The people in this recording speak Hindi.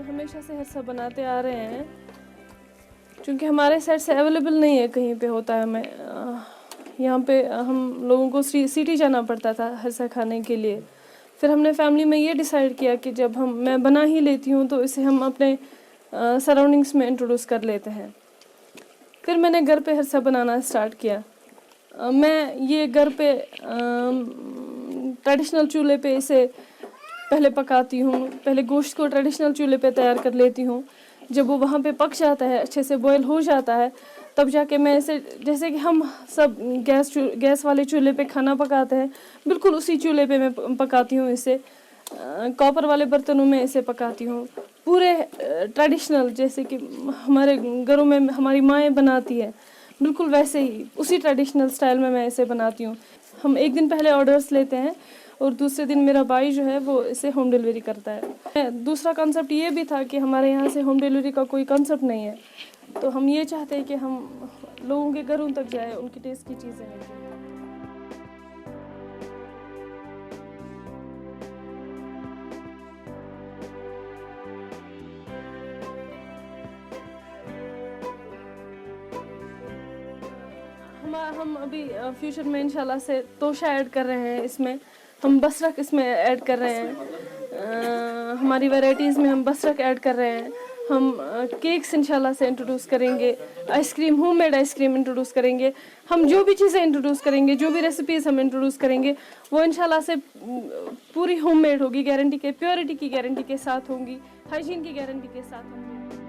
हमेशा से हरसा बनाते आ रहे हैं, क्योंकि हमारे साइड से अवेलेबल नहीं है, कहीं पे होता है। मैं यहाँ पे हम लोगों को सिटी जाना पड़ता था हरसा खाने के लिए। फिर हमने फैमिली में ये डिसाइड किया कि जब मैं बना ही लेती हूँ तो इसे हम अपने सराउंडिंग्स में इंट्रोड्यूस कर लेते हैं। फिर मैंने घर पे हरसा बनाना स्टार्ट किया। मैं ये घर पे ट्रेडिशनल चूल्हे पे इसे पहले पकाती हूँ। पहले गोश्त को ट्रेडिशनल चूल्हे पे तैयार कर लेती हूँ। जब वो वहाँ पे पक जाता है, अच्छे से बॉयल हो जाता है, तब जाके मैं इसे, जैसे कि हम सब गैस वाले चूल्हे पे खाना पकाते हैं, बिल्कुल उसी चूल्हे पे मैं पकाती हूँ इसे। कॉपर वाले बर्तनों में इसे पकाती हूँ, पूरे ट्रेडिशनल, जैसे कि हमारे घरों में हमारी माएँ बनाती है, बिल्कुल वैसे ही उसी ट्रेडिशनल स्टाइल में मैं इसे बनाती हूँ। हम एक दिन पहले ऑर्डर्स लेते हैं और दूसरे दिन मेरा भाई जो है वो इसे होम डिलीवरी करता है। दूसरा कॉन्सेप्ट ये भी था कि हमारे यहाँ से होम डिलीवरी का कोई कॉन्सेप्ट नहीं है, तो हम ये चाहते हैं कि हम लोगों के घरों तक जाए, उनकी टेस्ट की चीज़ें लेके। हम अभी फ्यूचर में इंशाल्लाह से तोशा ऐड कर रहे हैं इसमें, हम बसरक इसमें ऐड कर रहे हैं। हमारी वैरायटीज़ में हम बसरक ऐड कर रहे हैं। हम केक्स इंशाल्लाह से इंट्रोड्यूस करेंगे, आइसक्रीम, होममेड आइसक्रीम इंट्रोड्यूस करेंगे। हम जो भी चीज़ें इंट्रोड्यूस करेंगे, जो भी रेसिपीज़ हम इंट्रोड्यूस करेंगे, वो इंशाल्लाह से पूरी होममेड होगी, गारंटी के, प्योरिटी की गारंटी के साथ होंगी, हाइजीन की गारंटी के साथ होंगी।